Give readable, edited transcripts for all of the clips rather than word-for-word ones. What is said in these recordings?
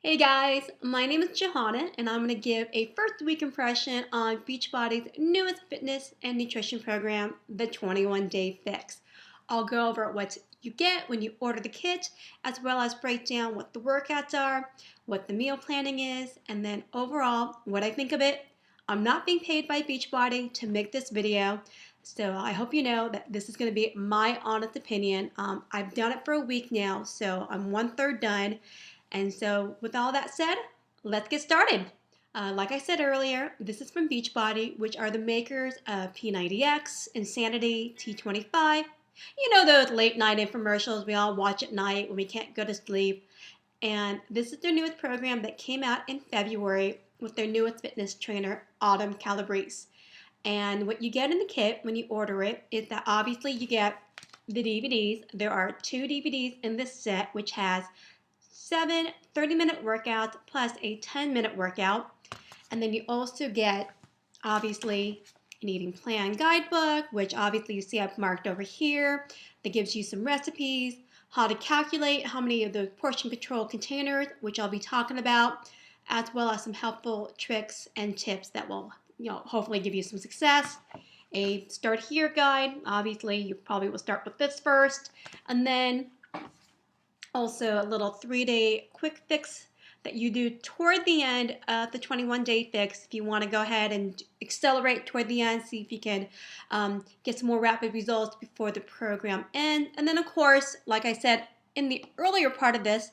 Hey guys, my name is Johanna and I'm going to give a first week impression on Beachbody's newest fitness and nutrition program, the 21 Day Fix. I'll go over what you get when you order the kit, as well as break down what the workouts are, what the meal planning is, and then overall what I think of it. I'm not being paid by Beachbody to make this video, so I hope you know that this is going to be my honest opinion. I've done it for a week now, so I'm 1/3 done. And so with all that said, let's get started. Like I said earlier, this is from Beachbody, which are the makers of P90X, Insanity, T25. You know those late night infomercials we all watch at night when we can't go to sleep. And this is their newest program that came out in February with their newest fitness trainer, Autumn Calabrese. And what you get in the kit when you order it is that obviously you get the DVDs. There are 2 DVDs in this set, which has 7 30-minute workouts plus a 10-minute workout. And then you also get, obviously, an eating plan guidebook, which obviously you see I've marked over here, that gives you some recipes, how to calculate how many of those portion control containers, which I'll be talking about, as well as some helpful tricks and tips that will, hopefully give you some success. A start here guide, obviously you probably will start with this first, and then also a little 3-day quick fix that you do toward the end of the 21 Day Fix if you want to go ahead and accelerate toward the end, see if you can get some more rapid results before the program ends. And then of course, like I said in the earlier part of this,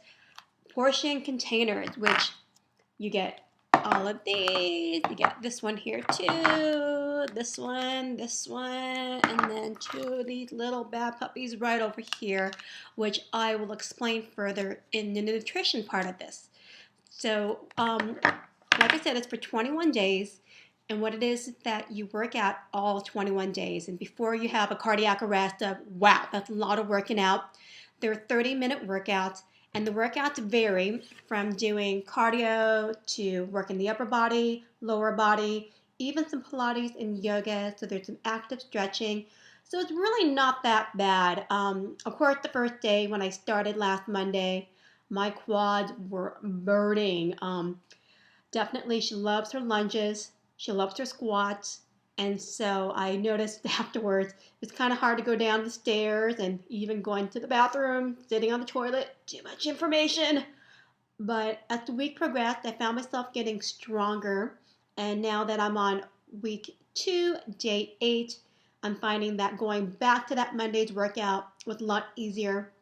portion containers, which you get all of these. You get this one here too, this one, and then 2 of these little bad puppies right over here, which I will explain further in the nutrition part of this. So, like I said, it's for 21 days. And what it is that you work out all 21 days. And before you have a cardiac arrest of, wow, that's a lot of working out, there are 30-minute workouts. And the workouts vary from doing cardio to working the upper body, lower body, even some Pilates and yoga. So there's some active stretching. So it's really not that bad. Of course, the first day when I started last Monday, my quads were burning. Definitely, she loves her lunges. She loves her squats. And so I noticed afterwards it's kind of hard to go down the stairs and even going to the bathroom, sitting on the toilet. Too much information. But as the week progressed, I found myself getting stronger. And now that I'm on week 2, day 8, I'm finding that going back to that Monday's workout was a lot easier.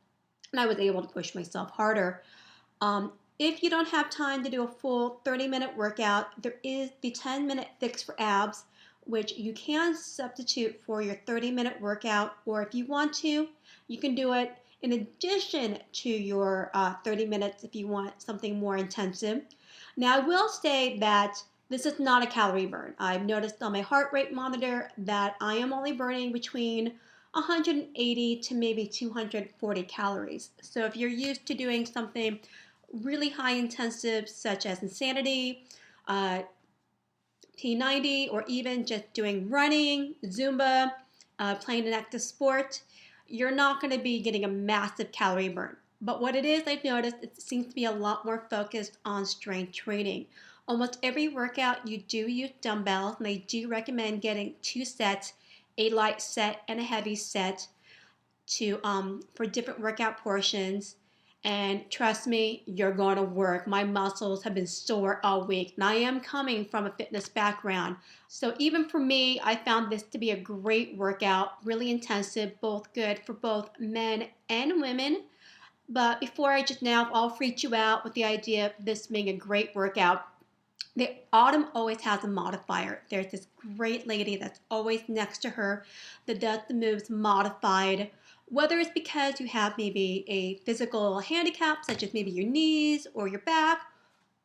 And I was able to push myself harder. If you don't have time to do a full 30-minute workout, there is the 10-minute fix for abs, which you can substitute for your 30-minute workout, or if you want to, you can do it in addition to your 30 minutes if you want something more intensive. Now, I will say that this is not a calorie burn. I've noticed on my heart rate monitor that I am only burning between 180 to maybe 240 calories. So if you're used to doing something really high intensive, such as Insanity, P90, or even just doing running, Zumba, playing an active sport, you're not going to be getting a massive calorie burn. But what it is, I've noticed, it seems to be a lot more focused on strength training. Almost every workout you do use dumbbells, and they do recommend getting 2 sets, a light set and a heavy set to for different workout portions. And trust me, you're going to work. My muscles have been sore all week, and I am coming from a fitness background. So even for me, I found this to be a great workout, really intensive, both good for both men and women. But before I just now all freak you out with the idea of this being a great workout, the Autumn always has a modifier. There's this great lady that's always next to her that does the moves modified, whether it's because you have maybe a physical handicap, such as maybe your knees or your back,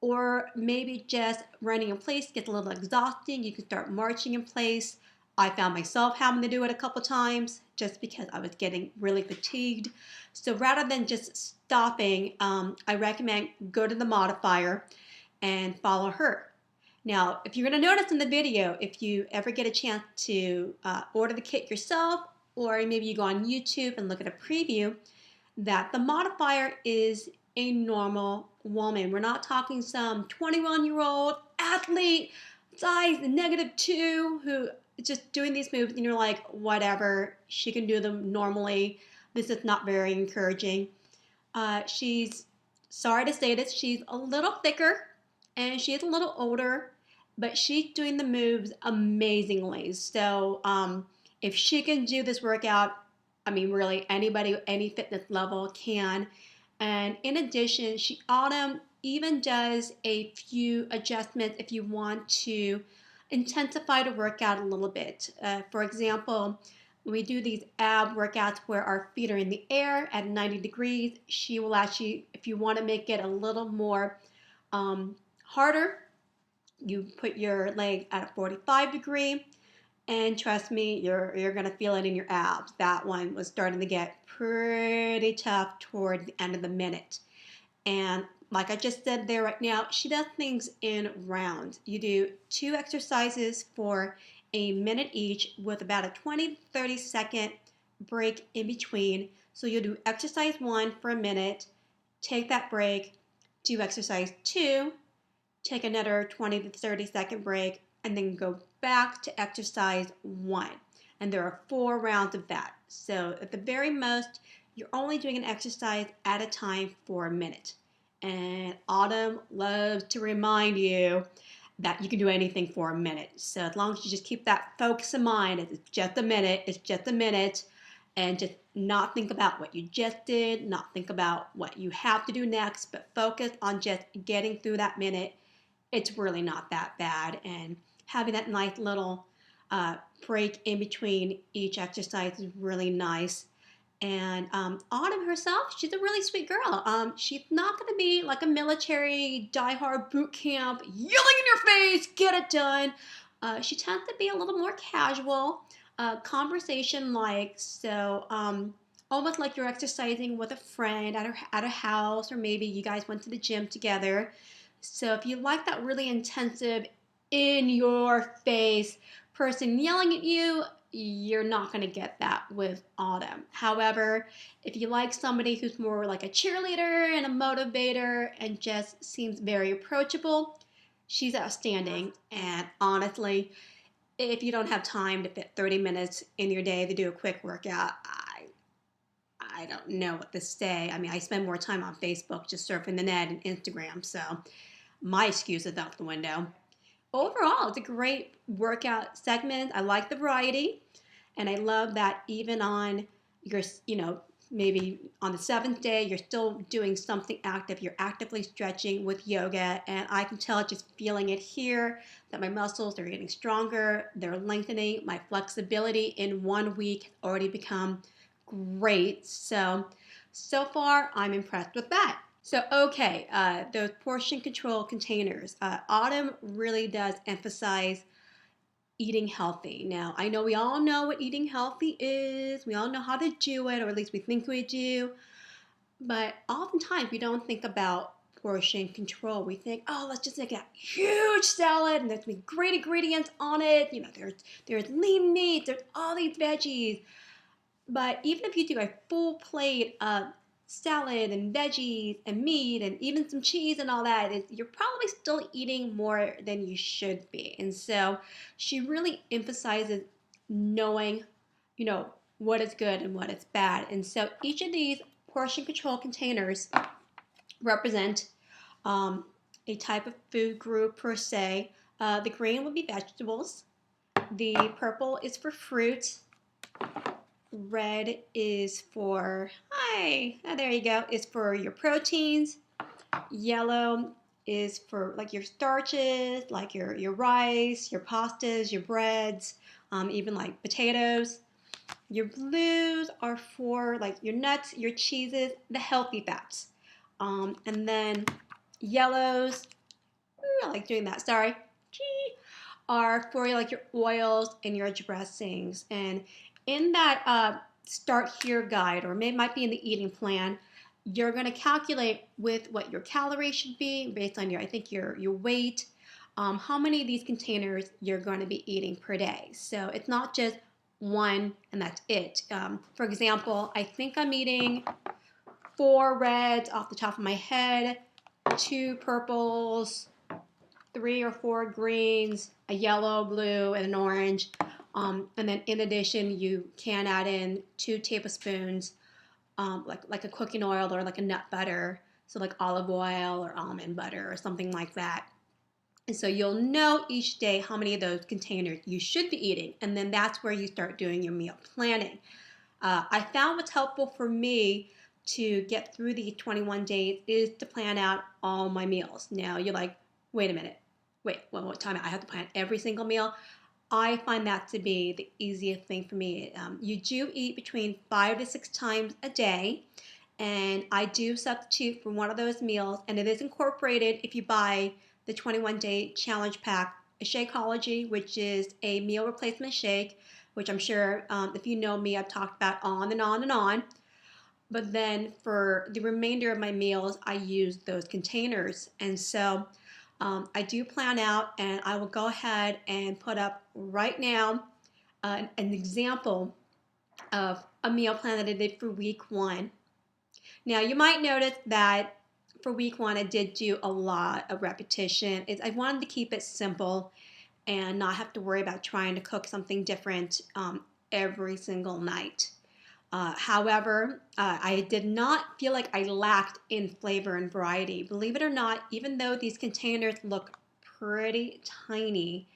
or maybe just running in place gets a little exhausting. You can start marching in place. I found myself having to do it a couple times just because I was getting really fatigued. So rather than just stopping, I recommend go to the modifier and follow her. Now, if you're going to notice in the video, if you ever get a chance to order the kit yourself, or maybe you go on YouTube and look at a preview, that the modifier is a normal woman. We're not talking some 21-year-old athlete, size -2, who is just doing these moves and you're like, whatever, she can do them normally. This is not very encouraging. She's, sorry to say this, she's a little thicker and she's a little older, but she's doing the moves amazingly. So if she can do this workout, I mean, really anybody, any fitness level can. And in addition, Autumn even does a few adjustments if you want to intensify the workout a little bit. For example, when we do these ab workouts where our feet are in the air at 90 degrees, she will actually, if you want to make it a little more harder, you put your leg at a 45-degree, and trust me, you're gonna feel it in your abs. That one was starting to get pretty tough toward the end of the minute. And like I just said there right now, she does things in rounds. You do 2 exercises for a minute each with about a 20 to 30 second break in between. So you'll do exercise 1 for a minute, take that break, do exercise 2, take another 20 to 30 second break, and then go back to exercise 1. And there are 4 rounds of that. So at the very most, you're only doing an exercise at a time for a minute. And Autumn loves to remind you that you can do anything for a minute. So as long as you just keep that focus in mind, it's just a minute, and just not think about what you just did, not think about what you have to do next, but focus on just getting through that minute. It's really not that bad. And having that nice little break in between each exercise is really nice. And Autumn herself, she's a really sweet girl. She's not going to be like a military diehard boot camp, yelling in your face, get it done. She tends to be a little more casual, conversation-like. So almost like you're exercising with a friend at a house, or maybe you guys went to the gym together. So if you like that really intensive, in your face person yelling at you, you're not going to get that with Autumn. However, if you like somebody who's more like a cheerleader and a motivator and just seems very approachable, she's outstanding. And honestly, if you don't have time to fit 30 minutes in your day to do a quick workout, I don't know what to say. I mean, I spend more time on Facebook just surfing the net and Instagram, so my excuse is out the window. Overall, it's a great workout segment. I like the variety, and I love that even on your, maybe on the 7th day, you're still doing something active. You're actively stretching with yoga, and I can tell just feeling it here that my muscles are getting stronger, they're lengthening. My flexibility in 1 week has already become great. So far, I'm impressed with that. So, okay, those portion control containers. Autumn really does emphasize eating healthy. Now, I know we all know what eating healthy is. We all know how to do it, or at least we think we do. But oftentimes we don't think about portion control. We think, oh, let's just make a huge salad and there's be great ingredients on it. There's lean meat, there's all these veggies. But even if you do a full plate of salad and veggies and meat and even some cheese and all that, you're probably still eating more than you should be. And so she really emphasizes knowing, what is good and what is bad. And so each of these portion control containers represent a type of food group per se. The green would be vegetables. The purple is for fruit. Red is for, there you go, is for your proteins. Yellow is for like your starches, like your rice, your pastas, your breads, even like potatoes. Your blues are for like your nuts, your cheeses, the healthy fats. And then yellows, I like doing that, sorry, are for like your oils and your dressings. And in that Start Here guide, or it might be in the eating plan, you're going to calculate with what your calories should be based on your weight, how many of these containers you're going to be eating per day. So it's not just one and that's it. For example, I think I'm eating 4 reds off the top of my head, 2 purples, 3 or 4 greens, a yellow, blue, and an orange. And then in addition, you can add in 2 tablespoons, like a cooking oil or like a nut butter, so like olive oil or almond butter or something like that. And so you'll know each day how many of those containers you should be eating, and then that's where you start doing your meal planning. I found what's helpful for me to get through the 21 days is to plan out all my meals. Now you're like, wait a minute, wait, one more time, I have to plan every single meal. I find that to be the easiest thing for me. You do eat between 5 to 6 times a day, and I do substitute for one of those meals, and it is incorporated if you buy the 21-day challenge pack, a Shakeology, which is a meal replacement shake, which I'm sure if you know me, I've talked about on and on and on. But then for the remainder of my meals, I use those containers. And so I do plan out, and I will go ahead and put up right now an example of a meal plan that I did for week 1. Now you might notice that for week 1 I did do a lot of repetition. I wanted to keep it simple and not have to worry about trying to cook something different every single night. However, I did not feel like I lacked in flavor and variety. Believe it or not, even though these containers look pretty tiny,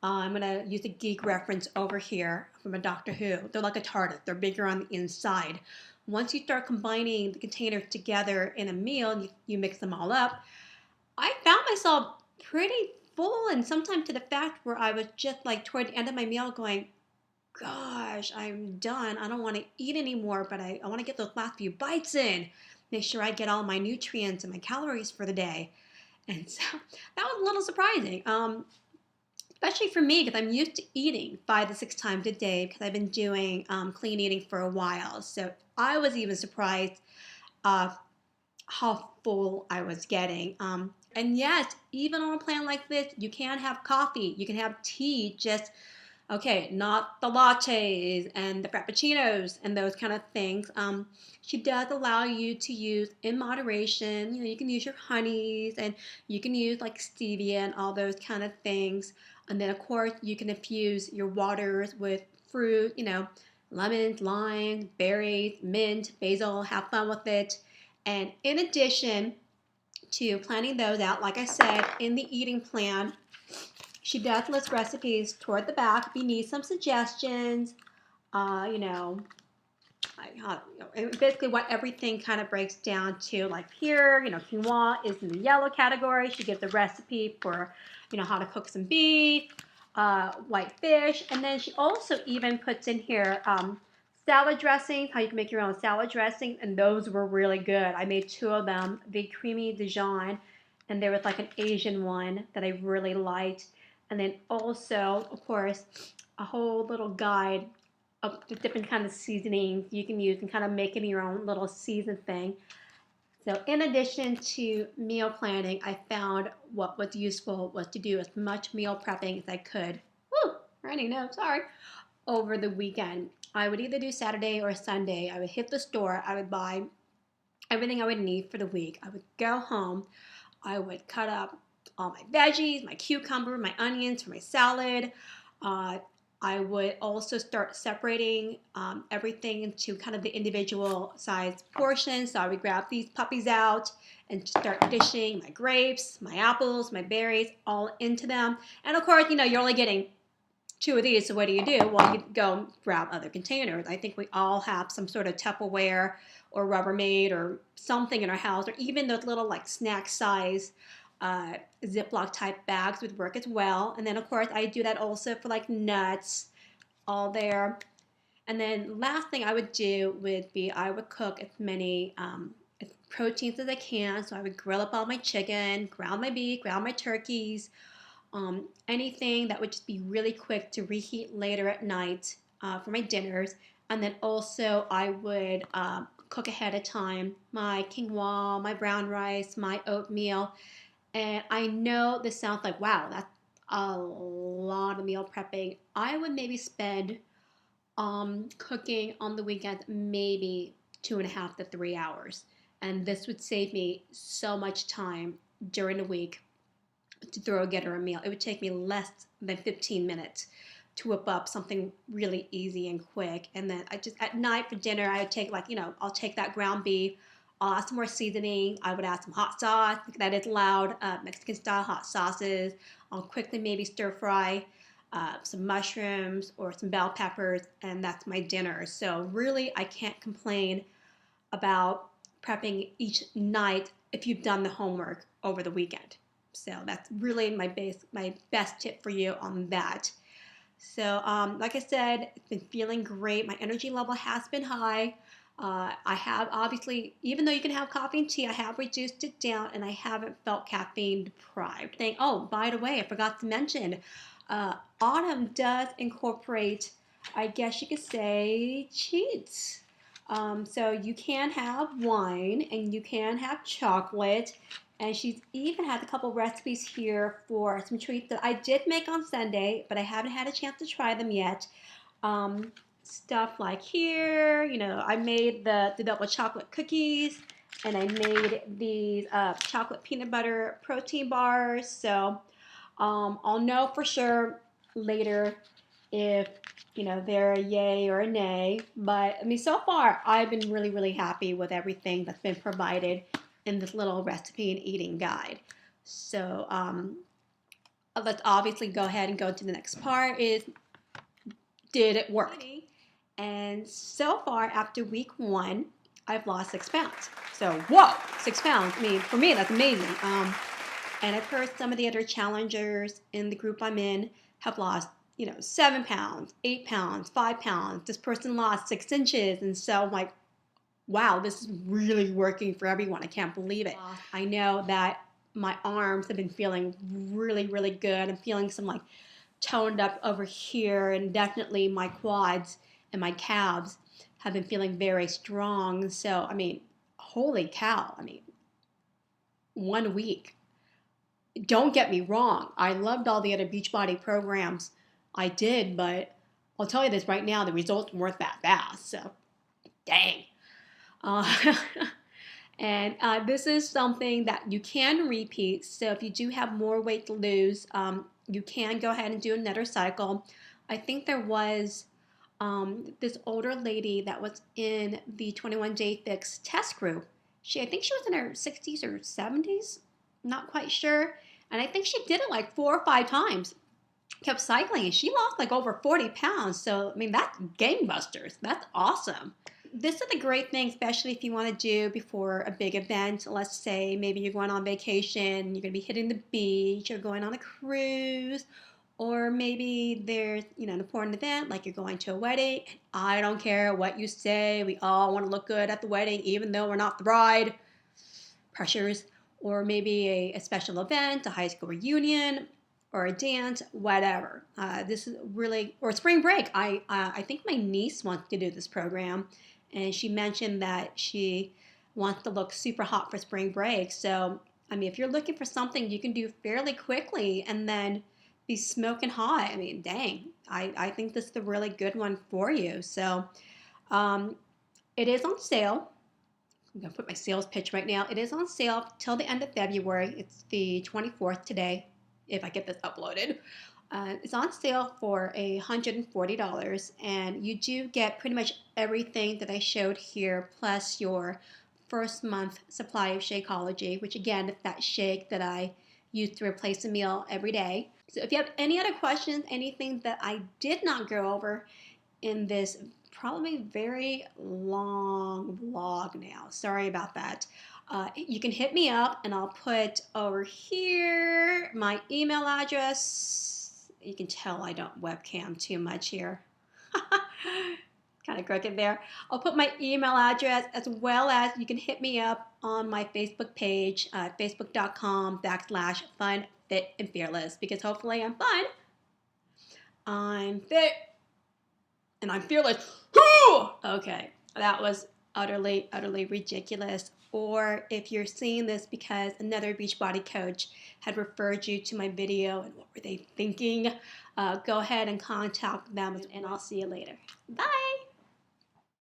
I'm going to use a geek reference over here from a Doctor Who. They're like a TARDIS. They're bigger on the inside. Once you start combining the containers together in a meal and you mix them all up, I found myself pretty full, and sometimes to the fact where I was just like toward the end of my meal going, gosh, I'm done. I don't want to eat anymore, but I want to get those last few bites in. Make sure I get all my nutrients and my calories for the day. And so that was a little surprising, especially for me because I'm used to eating 5 to 6 times a day because I've been doing clean eating for a while. So I was even surprised how full I was getting. And yes, even on a plan like this, you can have coffee, you can have tea, just okay, not the lattes and the frappuccinos and those kind of things. She does allow you to use in moderation. You know, you can use your honeys and you can use like stevia and all those kind of things. And then of course you can infuse your waters with fruit, you know, lemons, limes, berries, mint, basil, have fun with it. And in addition to planning those out, like I said, in the eating plan, she does list recipes toward the back if you need some suggestions. You know, basically what everything kind of breaks down to. Like here, you know, quinoa is in the yellow category. She gives a recipe for, you know, how to cook some beef, white fish, and then she also even puts in here salad dressings, how you can make your own salad dressing, and those were really good. I made 2 of them, the creamy Dijon, and there was like an Asian one that I really liked. And then also, of course, a whole little guide of the different kind of seasonings you can use and kind of making your own little season thing. So in addition to meal planning, I found what was useful was to do as much meal prepping as I could. Woo, running no, sorry. Over the weekend. I would either do Saturday or Sunday. I would hit the store. I would buy everything I would need for the week. I would go home. I would cut up all my veggies, my cucumber, my onions for my salad. I would also start separating everything into kind of the individual size portions. So I would grab these puppies out and start dishing my grapes, my apples, my berries all into them. And of course, you know, you're only getting 2 of these, so what do? Well, you go grab other containers. I think we all have some sort of Tupperware or Rubbermaid or something in our house, or even those little like snack size Ziploc type bags would work as well. And then of course I do that also for like nuts, all there. And then last thing I would do would be I would cook as many proteins as I can. So I would grill up all my chicken, ground my beef, ground my turkeys, anything that would just be really quick to reheat later at night for my dinners. And then also I would cook ahead of time my quinoa, my brown rice, my oatmeal. And I know this sounds like, wow, that's a lot of meal prepping. I would maybe spend cooking on the weekends maybe 2.5 to 3 hours. And this would save me so much time during the week to throw together a meal. It would take me less than 15 minutes to whip up something really easy and quick. And then I just, at night for dinner, I would take I'll take that ground beef, I'll add some more seasoning, I would add some hot sauce, that is allowed, Mexican style hot sauces. I'll quickly maybe stir fry some mushrooms or some bell peppers, and that's my dinner. So really, I can't complain about prepping each night if you've done the homework over the weekend. So that's really my best tip for you on that. So like I said, it's been feeling great. My energy level has been high. I have obviously, even though you can have coffee and tea, I have reduced it down and I haven't felt caffeine deprived. Oh, by the way, I forgot to mention, autumn does incorporate, I guess you could say, cheats. So you can have wine and you can have chocolate. And she's even had a couple recipes here for some treats that I did make on Sunday, but I haven't had a chance to try them yet. Stuff like here, I made the double chocolate cookies, and I made these chocolate peanut butter protein bars. So I'll know for sure later if they're a yay or a nay. But I mean, so far I've been really, really happy with everything that's been provided in this little recipe and eating guide. So let's obviously go ahead and go to the next part is, did it work? And so far, after week 1, I've lost 6 pounds. So, whoa, 6 pounds. I mean, for me, that's amazing. And I've heard some of the other challengers in the group I'm in have lost, 7 pounds, 8 pounds, 5 pounds. This person lost 6 inches. And so I'm like, wow, this is really working for everyone. I can't believe it. I know that my arms have been feeling really, really good. I'm feeling some toned up over here, and definitely my quads and my calves have been feeling very strong. So, I mean, holy cow. I mean, 1 week. Don't get me wrong. I loved all the other Beachbody programs I did, but I'll tell you this right now, the results weren't that fast. So, dang. And this is something that you can repeat. So if you do have more weight to lose, you can go ahead and do another cycle. I think there was this older lady that was in the 21 Day Fix test group. I think she was in her 60s or 70s, not quite sure. And I think she did it like 4 or 5 times. Kept cycling, and she lost like over 40 pounds. So, I mean, that's gangbusters. That's awesome. This is a great thing, especially if you want to do before a big event. Let's say maybe you're going on vacation, you're going to be hitting the beach, or going on a cruise, or maybe there's an important event like you're going to a wedding. And I don't care what you say, we all want to look good at the wedding, even though we're not the bride. Pressures. Or maybe a special event, a high school reunion, or a dance, whatever. This is really, or spring break. I think my niece wants to do this program. And she mentioned that she wants to look super hot for spring break. So, I mean, if you're looking for something you can do fairly quickly and then be smoking hot, I mean, dang, I think this is a really good one for you. So, it is on sale. I'm going to put my sales pitch right now. It is on sale till the end of February. It's the 24th today, if I get this uploaded. It's on sale for $140, and you do get pretty much everything that I showed here, plus your first month supply of Shakeology, which again is that shake that I use to replace a meal every day. So if you have any other questions, anything that I did not go over in this probably very long vlog now, sorry about that. You can hit me up, and I'll put over here my email address. You can tell I don't webcam too much here. Kind of crooked there. I'll put my email address, as well as you can hit me up on my Facebook page, facebook.com/fun, fit, and fearless, because hopefully I'm fun, I'm fit, and I'm fearless. Okay, that was utterly, utterly ridiculous. Or if you're seeing this because another Beachbody coach had referred you to my video and what were they thinking, go ahead and contact them, and I'll see you later. Bye.